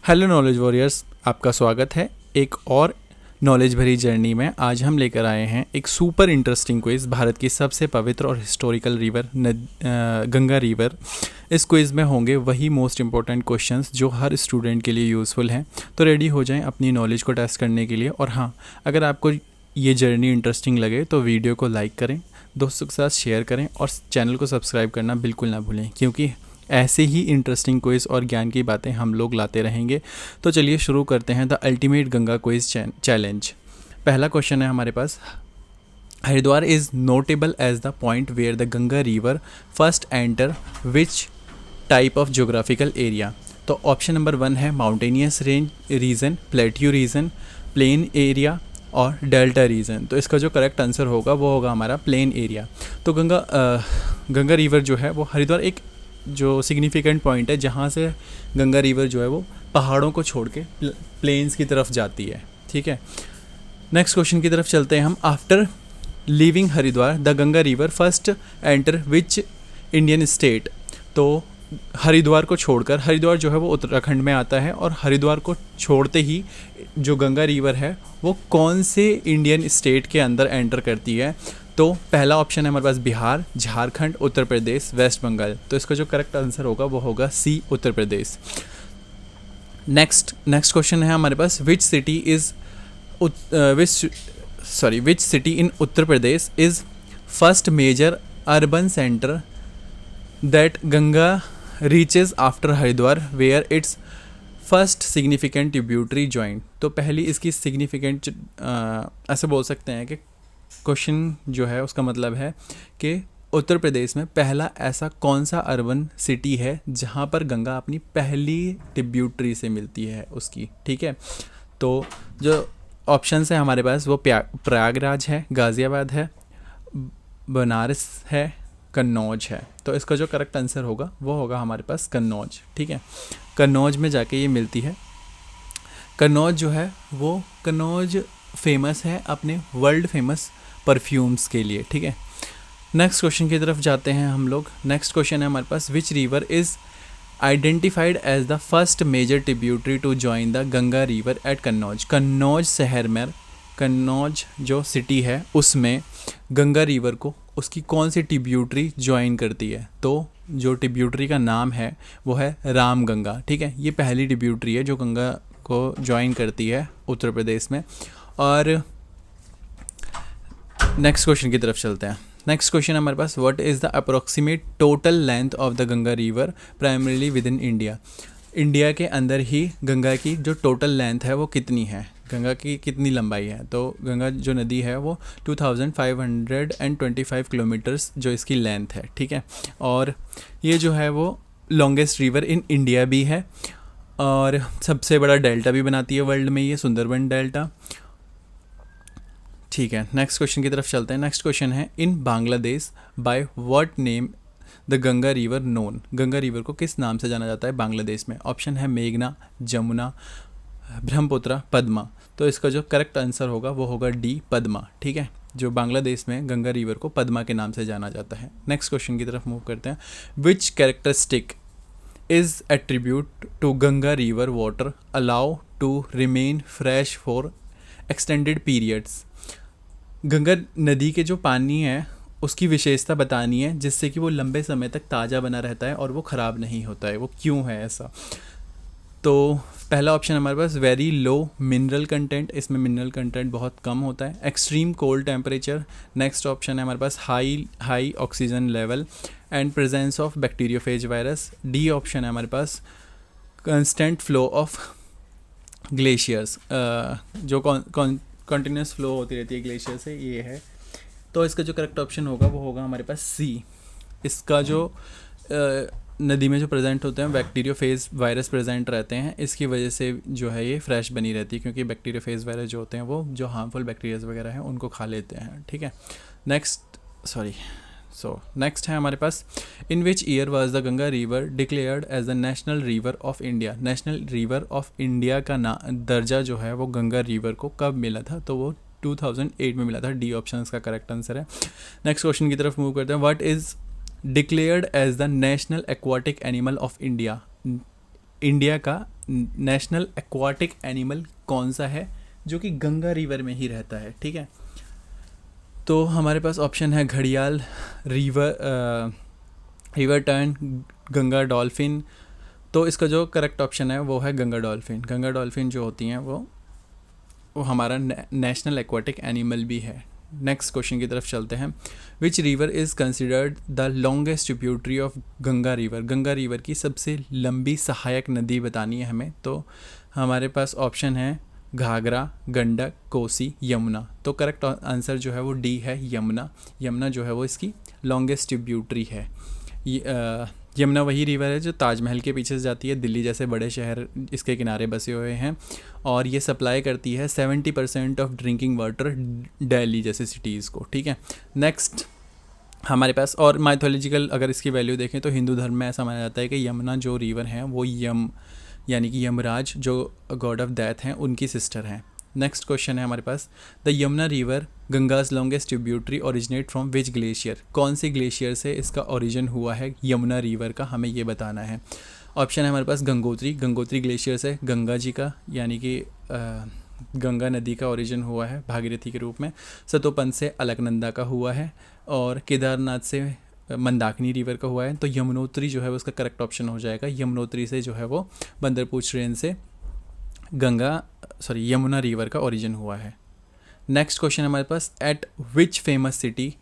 Hello knowledge warriors, आपका स्वागत है एक और नॉलेज भरी जर्नी में। आज हम लेकर आए हैं एक सुपर इंटरेस्टिंग क्विज़, भारत की सबसे पवित्र और हिस्टोरिकल रिवर गंगा रिवर। इस क्विज़ में होंगे वही मोस्ट इंपॉर्टेंट क्वेश्चंस जो हर स्टूडेंट के लिए यूज़फुल हैं। तो रेडी हो जाएं अपनी नॉलेज को टेस्ट करने के लिए। और हाँ, अगर आपको ये जर्नी इंटरेस्टिंग लगे तो वीडियो को लाइक करें, दोस्तों के साथ शेयर करें और चैनल को सब्सक्राइब करना बिल्कुल ना भूलें, क्योंकि ऐसे ही इंटरेस्टिंग क्विज़ और ज्ञान की बातें हम लोग लाते रहेंगे। तो चलिए शुरू करते हैं the ultimate Ganga quiz challenge. पहला क्वेश्चन है हमारे पास, Haridwar is notable as the point where the Ganga river first enter which type of geographical area. तो ऑप्शन नंबर 1 है mountainous range region, plateau region, plain area और डेल्टा रीजन। तो इसका जो करेक्ट आंसर होगा वो होगा हमारा प्लेन एरिया। तो गंगा रिवर जो है वो हरिद्वार एक जो सिग्निफिकेंट पॉइंट है जहाँ से गंगा रिवर जो है वो पहाड़ों को छोड़ के प्लेन्स की तरफ जाती है। ठीक है, नेक्स्ट क्वेश्चन की तरफ चलते हैं हम। After leaving Haridwar the Ganga river first enter which Indian state. तो हरिद्वार को छोड़कर, हरिद्वार जो है वो उत्तराखंड में आता है, और हरिद्वार को छोड़ते ही जो गंगा रिवर है वो कौन से इंडियन स्टेट के अंदर एंटर करती है। तो पहला ऑप्शन है हमारे पास बिहार, झारखंड, उत्तर प्रदेश, वेस्ट बंगाल। तो इसका जो करेक्ट आंसर होगा वो होगा सी, उत्तर प्रदेश। नेक्स्ट क्वेश्चन है हमारे पास, which city in Uttar Pradesh is first major urban centre that Ganga reaches after Haridwar where its first significant tributary joint. तो पहली इसकी सिग्निफिकेंट ऐसे बोल सकते हैं कि क्वेश्चन जो है उसका मतलब है कि उत्तर प्रदेश में पहला ऐसा कौन सा अर्बन सिटी है जहाँ पर गंगा अपनी पहली ट्रिब्यूटरी से मिलती है उसकी। ठीक है, तो जो ऑप्शंस है हमारे पास वो प्रयागराज है, गाज़ियाबाद है, बनारस है, कन्नौज है। तो इसका जो करेक्ट आंसर होगा वो होगा हमारे पास कन्नौज। ठीक है, कन्नौज में जाके ये मिलती है। कन्नौज जो है वो कन्नौज फेमस है अपने वर्ल्ड फेमस परफ्यूम्स के लिए। ठीक है, नेक्स्ट क्वेश्चन की तरफ जाते हैं हम लोग। नेक्स्ट क्वेश्चन है हमारे पास, which river is identified as the first major tributary to join the Ganga river at Kannauj. Kannauj शहर में, कन्नौज जो सिटी है उसमें गंगा रिवर को उसकी कौन सी ट्रिब्यूटरी ज्वाइन करती है। तो जो ट्रिब्यूटरी का नाम है वो है राम गंगा। ठीक है, ये पहली ट्रिब्यूटरी है जो गंगा को ज्वाइन करती है उत्तर प्रदेश में। और नेक्स्ट क्वेश्चन की तरफ चलते हैं। नेक्स्ट क्वेश्चन हमारे पास, what is the approximate total length of the Ganga river primarily within India. India के अंदर ही गंगा की जो टोटल लेंथ है वो कितनी है, गंगा की कितनी लंबाई है। तो गंगा जो नदी है वो 2525 किलोमीटर्स जो इसकी लेंथ है। ठीक है, और ये जो है वो लॉन्गेस्ट रिवर इन इंडिया भी है और सबसे बड़ा डेल्टा भी बनाती है वर्ल्ड में, ये सुंदरबन डेल्टा। ठीक है, नेक्स्ट क्वेश्चन की तरफ चलते हैं। नेक्स्ट क्वेश्चन है, in Bangladesh by what name the Ganga river known. Ganga river को किस नाम से जाना जाता है बांग्लादेश में। ऑप्शन है मेघना, जमुना, ब्रह्मपुत्र, पद्मा। तो इसका जो करेक्ट आंसर होगा वो होगा डी, पद्मा। ठीक है, जो बांग्लादेश में गंगा रिवर को पद्मा के नाम से जाना जाता है। नेक्स्ट क्वेश्चन की तरफ मूव करते हैं। Which characteristic is attribute to Ganga river water allow to remain fresh for extended periods. Ganga नदी के जो पानी है उसकी विशेषता बतानी है जिससे कि वो लंबे समय तक ताज़ा बना रहता है और वो ख़राब नहीं होता है। वो क्यों है ऐसा। तो पहला ऑप्शन हमारे पास वेरी लो मिनरल कंटेंट, इसमें मिनरल कंटेंट बहुत कम होता है। Extreme cold temperature. Next option है हमारे पास high oxygen level and presence of bacteriophage virus. D option है हमारे पास कंस्टेंट फ्लो ऑफ ग्लेशियर्स, जो कंटिन्यूस फ्लो होती रहती है ग्लेशियर से, ये है। तो इसका जो करेक्ट ऑप्शन होगा वो होगा हमारे पास सी। इसका जो नदी में जो प्रेजेंट होते हैं बैक्टीरियोफेज वायरस प्रेजेंट रहते हैं, इसकी वजह से जो है ये फ्रेश बनी रहती है, क्योंकि बैक्टीरियोफेज वायरस जो होते हैं वो जो हार्मफुल बैक्टीरियाज वगैरह हैं उनको खा लेते हैं। ठीक है, नेक्स्ट है हमारे पास, in which year was the Ganga river declared as the national river of India. National river of India का दर्जा जो है वो गंगा रिवर को कब मिला था। तो वो 2008 में मिला था। डी ऑप्शन इसका करेक्ट आंसर है। नेक्स्ट क्वेश्चन की तरफ मूव करते हैं। What is declared as the national aquatic animal of India. India का नेशनल एक्वाटिक एनिमल कौन सा है जो कि गंगा रिवर में ही रहता है, ठीक है। तो हमारे पास ऑप्शन है घड़ियाल, रिवर टर्न, गंगा डॉल्फिन। तो इसका जो करेक्ट ऑप्शन है वो है गंगा डॉल्फिन। गंगा डॉल्फिन जो होती हैं वो हमारा नेशनल एक्वाटिक एनिमल भी है। नेक्स्ट क्वेश्चन की तरफ चलते हैं। विच river is considered the longest tributary of Ganga river. Ganga river की सबसे लंबी सहायक नदी बतानी है हमें। तो हमारे पास ऑप्शन है घाघरा, गंडक, कोसी, यमुना। तो करेक्ट आंसर जो है वो डी है, यमुना। यमुना जो है वो इसकी लॉन्गेस्ट ट्रिब्यूटरी है। यमुना वही रिवर है जो ताजमहल के पीछे से जाती है, दिल्ली जैसे बड़े शहर इसके किनारे बसे हुए हैं, और ये सप्लाई करती है 70% ऑफ ड्रिंकिंग वाटर दिल्ली जैसे सिटीज़ को, ठीक है। नेक्स्ट हमारे पास और माइथोलॉजिकल अगर इसकी वैल्यू देखें तो हिंदू धर्म में ऐसा माना जाता है कि यमुना जो रिवर है वो यानी कि यमराज जो गॉड ऑफ डेथ हैं उनकी सिस्टर हैं। नेक्स्ट क्वेश्चन है हमारे पास, the Yamuna river Ganga's longest tributary originate from which glacier. कौन से ग्लेशियर से इसका ओरिजिन हुआ है यमुना रिवर का, हमें ये बताना है। ऑप्शन है हमारे पास गंगोत्री ग्लेशियर से गंगा जी का यानी कि गंगा नदी का ओरिजिन हुआ है भागीरथी के रूप में। सतोपंथ से अलकनंदा का हुआ है, और केदारनाथ से मंदाकिनी रिवर का हुआ है। तो यमुनोत्री जो है उसका करेक्ट ऑप्शन हो जाएगा। यमुनोत्री से जो है वो बंदरपूछ रेंज से यमुना रिवर का ओरिजिन हुआ है। नेक्स्ट क्वेश्चन हमारे पास, at which famous city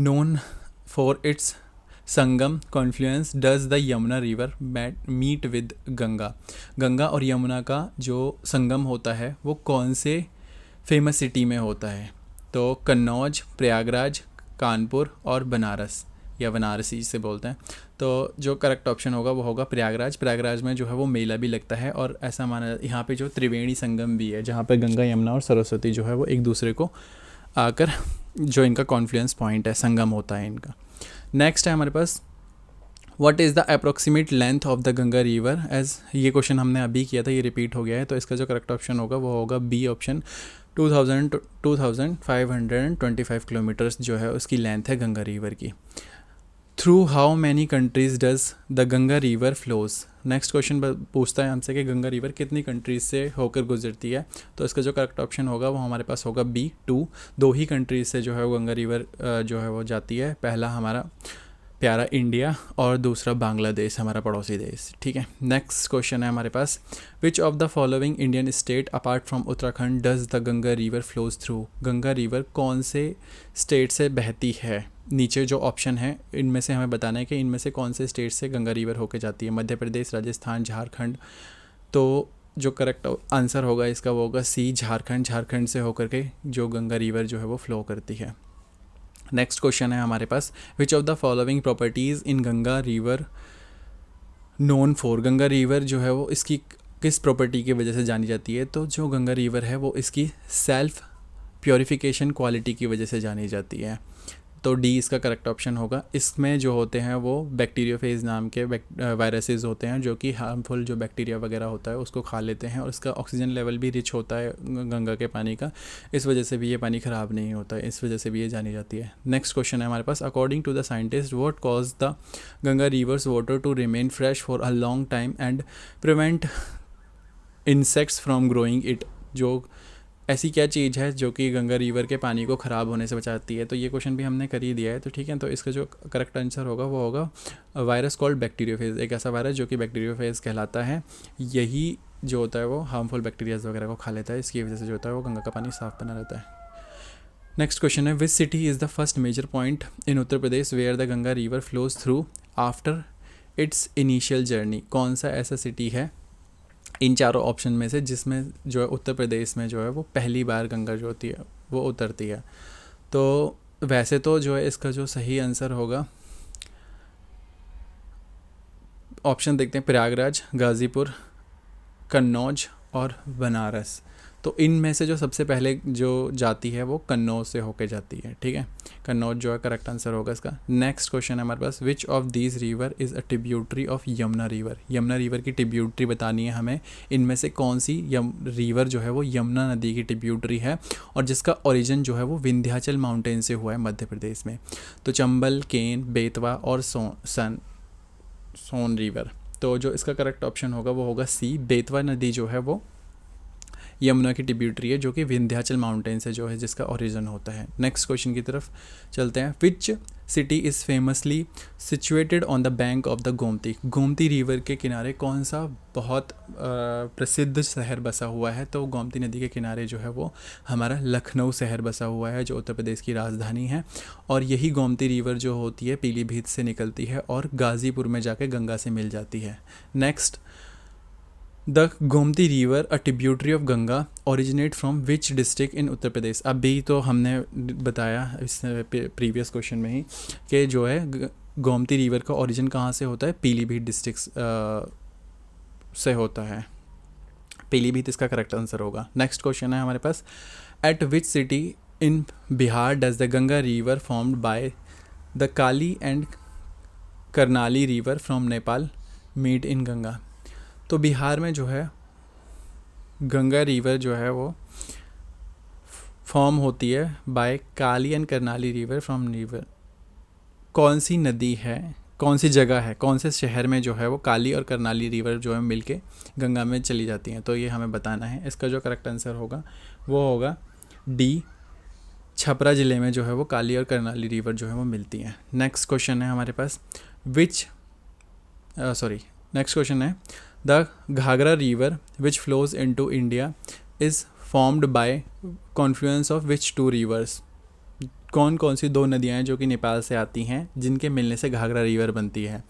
known for its Sangam confluence does the Yamuna river meet with Ganga. Ganga और यमुना का जो संगम होता है वो कौन से फेमस सिटी में होता है। तो कन्नौज, प्रयागराज, कानपुर और बनारस या बनारसी जिसे बोलते हैं। तो जो करेक्ट ऑप्शन होगा वो होगा प्रयागराज। प्रयागराज में जो है वो मेला भी लगता है, और ऐसा माना यहाँ पे जो त्रिवेणी संगम भी है जहाँ पे गंगा, यमुना और सरस्वती जो है वो एक दूसरे को आकर जो इनका कॉन्फ्लुएंस पॉइंट है, संगम होता है इनका। नेक्स्ट है हमारे पास, what is the approximate length of the Ganga river. As ये क्वेश्चन हमने अभी किया था, ये रिपीट हो गया है। तो इसका जो करेक्ट ऑप्शन होगा वो होगा बी ऑप्शन, 2525 किलोमीटर्स जो है उसकी लेंथ है गंगा रिवर की। Through how many countries does the Ganga river flows. Next question पूछता है हमसे कि गंगा रिवर कितनी कंट्रीज से होकर गुजरती है। तो इसका जो करेक्ट ऑप्शन होगा वो हमारे पास होगा बी 2। दो ही कंट्रीज से जो है वो गंगा रिवर जो है वो जाती है। पहला हमारा प्यारा इंडिया और दूसरा बांग्लादेश हमारा पड़ोसी देश, ठीक है। नेक्स्ट क्वेश्चन है हमारे पास, which of the following Indian state apart from Uttarakhand does the Ganga river flows through. Ganga river कौन से स्टेट से बहती है। नीचे जो ऑप्शन है इनमें से हमें बताना है कि इनमें से कौन से स्टेट से गंगा रिवर होकर जाती है। मध्य प्रदेश, राजस्थान, झारखंड। तो जो करेक्ट आंसर होगा इसका वो होगा सी, झारखंड। झारखंड से होकर के जो गंगा रिवर जो है वो फ्लो करती है। नेक्स्ट क्वेश्चन है हमारे पास, which of the following properties in Ganga river known for. Ganga river जो है वो इसकी किस प्रॉपर्टी की वजह से जानी जाती है। तो जो गंगा रिवर है वो इसकी सेल्फ प्योरीफिकेशन क्वालिटी की वजह से जानी जाती है। तो डी इसका करेक्ट ऑप्शन होगा। इसमें जो होते हैं वो बैक्टीरियोफेज नाम के वायरसेस होते हैं जो कि हार्मफुल जो बैक्टीरिया वगैरह होता है उसको खा लेते हैं, और इसका ऑक्सीजन लेवल भी रिच होता है गंगा के पानी का। इस वजह से भी ये पानी ख़राब नहीं होता है, इस वजह से भी ये जानी जाती है। नेक्स्ट क्वेश्चन है हमारे पास, according to the scientist what cause the Ganga river's water to remain fresh for a long time and prevent insects from growing it. जो ऐसी क्या चीज़ है जो कि गंगा रिवर के पानी को ख़राब होने से बचाती है। तो ये क्वेश्चन भी हमने कर ही दिया है, तो ठीक है। तो इसका जो करेक्ट आंसर होगा वो होगा वायरस कॉल्ड बैक्टीरियोफेज। एक ऐसा वायरस जो कि बैक्टीरियोफेज कहलाता है। यही जो होता है वो हार्मफुल बैक्टीरियाज वगैरह को खा लेता है, इसकी वजह से जो होता है वो गंगा का पानी साफ बना रहता है। नेक्स्ट क्वेश्चन है, which city is the first major point in Uttar Pradesh where the Ganga river flows through after its initial journey. कौन सा ऐसा सिटी है इन चारों ऑप्शन में से जिसमें जो है उत्तर प्रदेश में जो है वो पहली बार गंगा जो होती है वो उतरती है। तो वैसे तो जो है इसका जो सही आंसर होगा, ऑप्शन देखते हैं, प्रयागराज, गाज़ीपुर, कन्नौज और बनारस। तो इनमें से जो सबसे पहले जो जाती है वो कन्नौज से होके जाती है, ठीक है। कन्नौज जो है करेक्ट आंसर होगा इसका। नेक्स्ट क्वेश्चन है हमारे पास, which of these river is a tributary of Yamuna river. Yamuna river की ट्रिब्यूटरी बतानी है हमें। इनमें से कौन सी रिवर जो है वो यमुना नदी की ट्रिब्यूटरी है और जिसका ओरिजिन जो है वो विंध्याचल माउंटेन से हुआ है मध्य प्रदेश में। तो चंबल, केन, बेतवा और सोन रिवर। तो जो इसका करेक्ट ऑप्शन होगा वो होगा सी, बेतवा नदी जो है वो यमुना की ट्रिब्यूटरी है, जो कि विंध्याचल माउंटेन से जो है जिसका ओरिजिन होता है। नेक्स्ट क्वेश्चन की तरफ चलते हैं। विच city is famously situated on the bank of the Gomti. Gomti river के किनारे कौन सा बहुत प्रसिद्ध शहर बसा हुआ है? तो गोमती नदी के किनारे जो है वो हमारा लखनऊ शहर बसा हुआ है, जो उत्तर प्रदेश की राजधानी है। और यही गोमती रिवर जो होती है पीलीभीत से निकलती है और गाज़ीपुर में जाके गंगा से मिल जाती है। Next, the Gomti river a tributary of Ganga originate from which district in Uttar Pradesh. अभी तो हमने बताया इस प्रीवियस क्वेश्चन में ही कि जो है गोमती रिवर का ओरिजिन कहाँ से होता है, पीलीभीत डिस्ट्रिक्ट से होता है। पीलीभीत इसका करेक्ट आंसर होगा। नेक्स्ट क्वेश्चन है हमारे पास, at which city in Bihar does the Ganga river formed by the Kali and Karnali river from Nepal meet in Ganga. तो बिहार में जो है गंगा रिवर जो है वो फॉर्म होती है by Kali and Karnali river from river. कौन सी नदी है, कौन सी जगह है, कौन से शहर में जो है वो काली और करनाली रिवर जो है मिलके गंगा में चली जाती हैं? तो ये हमें बताना है। इसका जो करेक्ट आंसर होगा वो होगा डी, छपरा ज़िले में जो है वो काली और करनाली रिवर जो है वो मिलती हैं। नेक्स्ट क्वेश्चन है हमारे पास, नेक्स्ट क्वेश्चन है, the Ghaghara river which flows into India is formed by confluence of which two rivers. कौन कौन सी दो नदियाँ हैं जो कि नेपाल से आती हैं जिनके मिलने से घाघरा रिवर बनती है?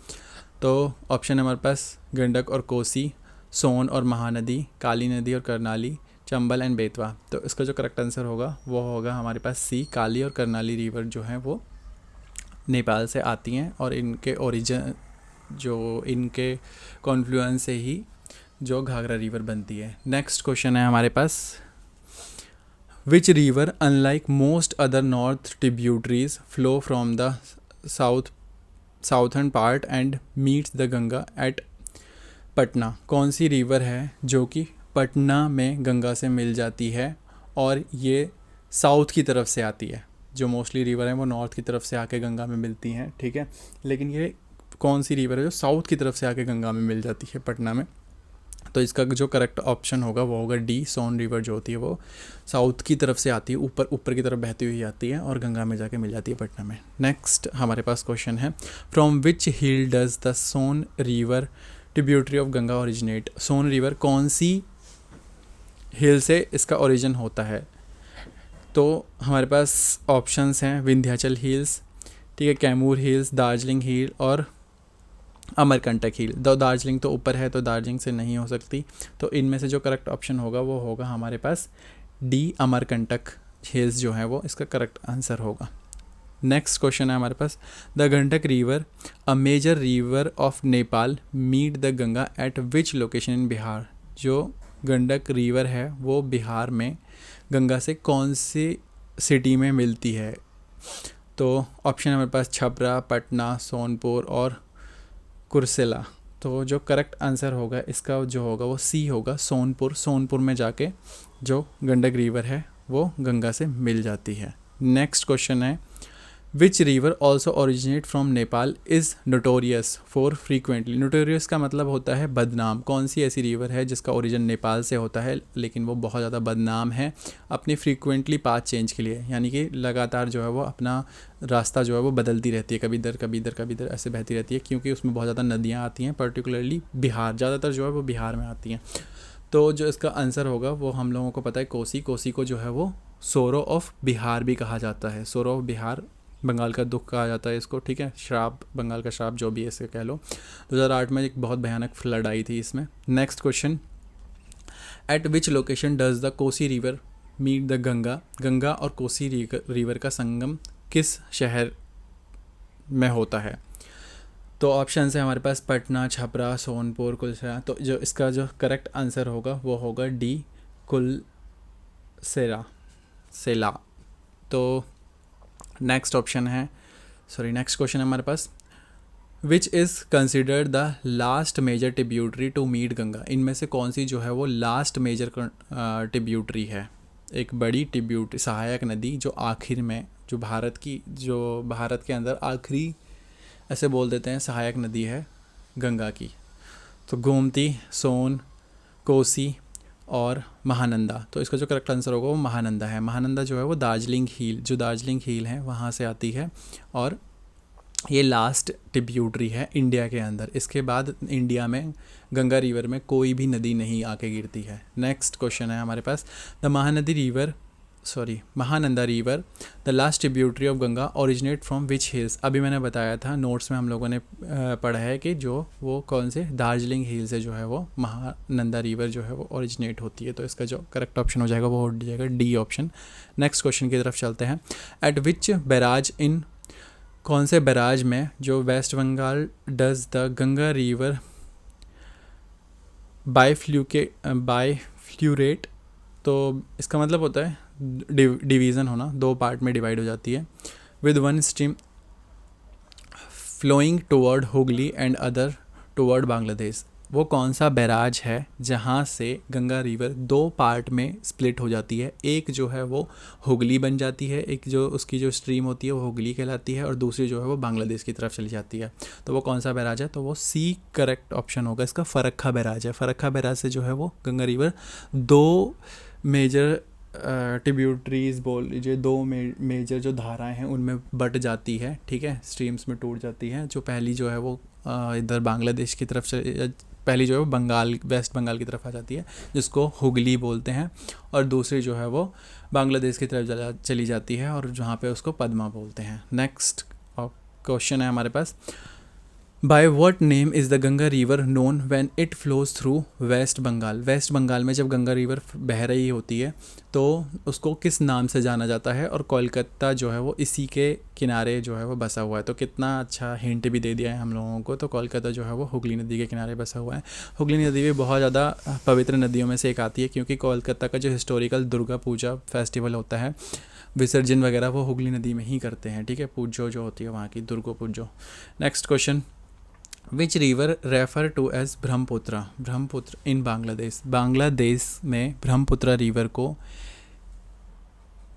तो ऑप्शन है हमारे पास गंडक और कोसी, सोन और महानदी, काली नदी और करनाली, चंबल एंड बेतवा। तो इसका जो करेक्ट आंसर होगा वो होगा हमारे पास सी, काली और करनाली रिवर जो हैं वो नेपाल से आती हैं और इनके ओरिजिन जो इनके कॉन्फ्लुएंस से ही जो घाघरा रिवर बनती है। नेक्स्ट क्वेश्चन है हमारे पास, which river unlike most other north tributaries flow from the southern part and meets the Ganga at Patna. कौन सी रिवर है जो कि पटना में गंगा से मिल जाती है और ये साउथ की तरफ से आती है? जो मोस्टली रिवर है वो नॉर्थ की तरफ से आके गंगा में मिलती हैं, ठीक है, लेकिन ये कौन सी रिवर है जो साउथ की तरफ से आके गंगा में मिल जाती है पटना में? तो इसका जो करेक्ट ऑप्शन होगा वो होगा डी, सोन रिवर जो होती है वो साउथ की तरफ से आती है, ऊपर की तरफ बहती हुई आती है और गंगा में जाके मिल जाती है पटना में। नेक्स्ट हमारे पास क्वेश्चन है, from which hill does the Son river tributary of Ganga originate. Son river कौन सी हिल से इसका ओरिजिन होता है? तो हमारे पास ऑप्शंस हैं विंध्याचल हिल्स, ठीक है, कैमूर हिल्स, दार्जिलिंग हिल और अमरकंटक हिल। दार्जिलिंग तो ऊपर है तो दार्जिलिंग से नहीं हो सकती, तो इनमें से जो करेक्ट ऑप्शन होगा वो होगा हमारे पास डी, अमरकंटक हिल्स जो है वो इसका करेक्ट आंसर होगा। नेक्स्ट क्वेश्चन है हमारे पास, the Gandak river a major river of Nepal meet the Ganga at which location in Bihar. जो गंडक रिवर है वो बिहार में गंगा से कौन सी सिटी में मिलती है? तो ऑप्शन हमारे पास छपरा, पटना, सोनपुर और कुर्सेला। तो जो करेक्ट आंसर होगा इसका जो होगा वो सी होगा, सोनपुर। सोनपुर में जाके जो गंडक रिवर है वो गंगा से मिल जाती है। नेक्स्ट क्वेश्चन है, which river also originate from Nepal is notorious for frequently. Notorious का मतलब होता है बदनाम। कौन सी ऐसी रिवर है जिसका ओरिजिन नेपाल से होता है लेकिन वो बहुत ज़्यादा बदनाम है अपनी फ्रीक्वेंटली पाथ चेंज के लिए, यानी कि लगातार जो है वो अपना रास्ता जो है वो बदलती रहती है, कभी इधर कभी इधर कभी इधर ऐसे बहती रहती है, क्योंकि उसमें बहुत ज़्यादा नदियाँ आती हैं, पर्टिकुलरली बिहार, ज़्यादातर जो है वो बिहार में आती हैं। तो जो इसका आंसर होगा वो हम लोगों को पता है कोसी। कोसी को जो है वो सोरो ऑफ बिहार भी कहा जाता है। सोरो ऑफ बिहार, बंगाल का दुख कहा जाता है इसको, ठीक है, श्राप, बंगाल का श्राप, जो भी ऐसे कह लो। 2008 में एक बहुत भयानक फ्लड आई थी इसमें। Next question, at which location does the Kosi river meet the Ganga. Ganga और कोसी रिवर का संगम किस शहर में होता है? तो ऑप्शन है हमारे पास पटना, छपरा, सोनपुर, कुलसेरा। तो जो इसका जो करेक्ट आंसर होगा वो होगा डी, कुलसेला। तो नेक्स्ट ऑप्शन है, नेक्स्ट क्वेश्चन है हमारे पास, which is considered the last major tributary to meet Ganga. इनमें से कौन सी जो है वो लास्ट मेजर ट्रिब्यूटरी है? एक बड़ी ट्रिब्यूटरी, सहायक नदी जो आखिर में, जो भारत के अंदर आखिरी ऐसे बोल देते हैं सहायक नदी है गंगा की। तो गोमती, सोन, कोसी और महानंदा। तो इसका जो करेक्ट आंसर होगा वो महानंदा है। महानंदा जो है वो दार्जिलिंग हील है वहाँ से आती है, और ये लास्ट ट्रिब्यूटरी है इंडिया के अंदर। इसके बाद इंडिया में गंगा रिवर में कोई भी नदी नहीं आके गिरती है। नेक्स्ट क्वेश्चन है हमारे पास, Mahananda river the last tributary of Ganga originate from which hills. अभी मैंने बताया था नोट्स में हम लोगों ने पढ़ा है कि जो वो कौन से दार्जिलिंग हिल से जो है वो महानंदा रिवर जो है वो ओरिजिनेट होती है। तो इसका जो करेक्ट ऑप्शन हो जाएगा वो हो जाएगा डी ऑप्शन। नेक्स्ट क्वेश्चन की तरफ चलते हैं। एट विच बैराज इन, कौन से बैराज में जो West Bengal does the Ganga river bifurcate. तो इसका मतलब होता है डिवीज़न होना, दो पार्ट में डिवाइड हो जाती है। With one stream flowing toward Hooghly and other toward Bangladesh. वो कौन सा बैराज है जहाँ से गंगा रिवर दो पार्ट में स्प्लिट हो जाती है? एक जो है वो हुगली बन जाती है, एक जो उसकी जो स्ट्रीम होती है वो हुगली कहलाती है, और दूसरी जो है वो बांग्लादेश की तरफ चली जाती है। तो वो कौन सा बैराज है? तो वो सी करेक्ट ऑप्शन होगा इसका, फरक्का बैराज है। फरक्का बैराज से जो है वो गंगा रिवर दो मेजर ट्रिब्यूटरीज बोल लीजिए, दो मेजर जो धाराएं हैं उनमें बट जाती है, ठीक है, स्ट्रीम्स में टूट जाती है। जो पहली जो है वो इधर बांग्लादेश की तरफ से, पहली जो है वो वेस्ट बंगाल की तरफ आ जाती है जिसको हुगली बोलते हैं, और दूसरी जो है वो बांग्लादेश की तरफ चली जाती है और जहाँ पे उसको पद्मा बोलते हैं। नेक्स्ट क्वेश्चन है हमारे पास, by what name is the Ganga river known when it flows through West Bengal. West Bengal में जब गंगा रिवर बह रही होती है तो उसको किस नाम से जाना जाता है? और कोलकाता जो है वो इसी के किनारे जो है वो बसा हुआ है। तो कितना अच्छा हिंट भी दे दिया है हम लोगों को। तो कोलकाता जो है वो हुगली नदी के किनारे बसा हुआ है। हुगली नदी भी बहुत ज़्यादा पवित्र नदियों में से एक आती है, क्योंकि कोलकाता का जो हिस्टोरिकल दुर्गा पूजा फेस्टिवल होता है, विसर्जन वगैरह वो हुगली नदी में ही करते हैं, ठीक है, पूजो जो होती है वहाँ की, Durga Pujo. Next question, which river refer to as Brahmaputra in Bangladesh. Bangladesh में ब्रह्मपुत्र रिवर को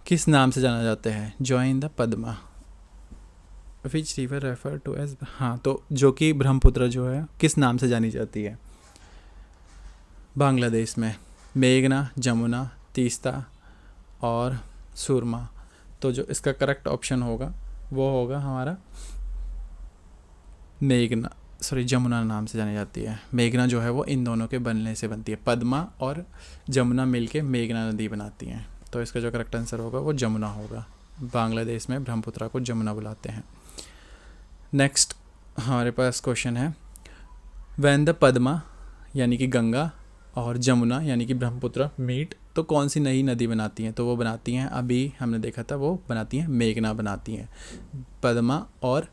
किस नाम से जाना जाता है? Join the Padma. Which river refer to as, हाँ, तो जो कि ब्रह्मपुत्र जो है किस नाम से जानी जाती है बांग्लादेश में? मेघना, जमुना, तीस्ता और सुरमा। तो जो इसका करेक्ट ऑप्शन होगा वो होगा हमारा जमुना नाम से जानी जाती है। मेघना जो है वो इन दोनों के बनने से बनती है, पद्मा और जमुना मिलके मेघना नदी बनाती हैं। तो इसका जो करेक्ट आंसर होगा वो जमुना होगा। बांग्लादेश में ब्रह्मपुत्र को जमुना बुलाते हैं। नेक्स्ट हमारे पास क्वेश्चन है, व्हेन द पद्मा यानी कि गंगा और जमुना यानी कि ब्रह्मपुत्र मीट, तो कौन सी नई नदी बनाती हैं? तो वो बनाती हैं, अभी हमने देखा था, वो बनाती हैं मेघना बनाती हैं। पद्मा और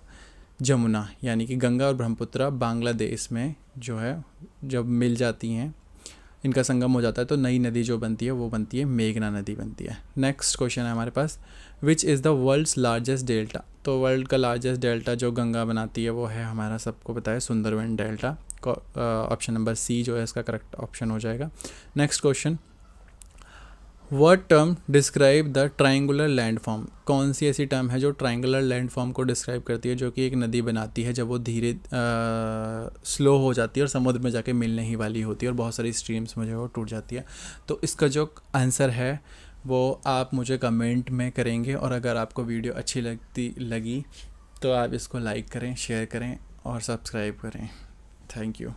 जमुना यानी कि गंगा और ब्रह्मपुत्र बांग्लादेश में जो है जब मिल जाती हैं, इनका संगम हो जाता है, तो नई नदी जो बनती है वो बनती है मेघना नदी बनती है। नेक्स्ट क्वेश्चन है हमारे पास, which is the world's largest delta. तो वर्ल्ड का लार्जेस्ट डेल्टा जो गंगा बनाती है वो है हमारा सबको पता है Sundarban delta. Option number C जो है इसका करेक्ट ऑप्शन हो जाएगा। Next question, word term describe the triangular landform. कौन सी ऐसी टर्म है जो ट्राइंगुलर लैंडफॉर्म को डिस्क्राइब करती है, जो कि एक नदी बनाती है जब वो धीरे स्लो हो जाती है और समुद्र में जाके मिलने ही वाली होती है और बहुत सारी स्ट्रीम्स में जो है वो टूट जाती है। तो इसका जो आंसर है वो आप मुझे कमेंट में करेंगे, और अगर आपको वीडियो अच्छी लगी तो आप इसको लाइक करें, शेयर करें और सब्सक्राइब करें। Thank you.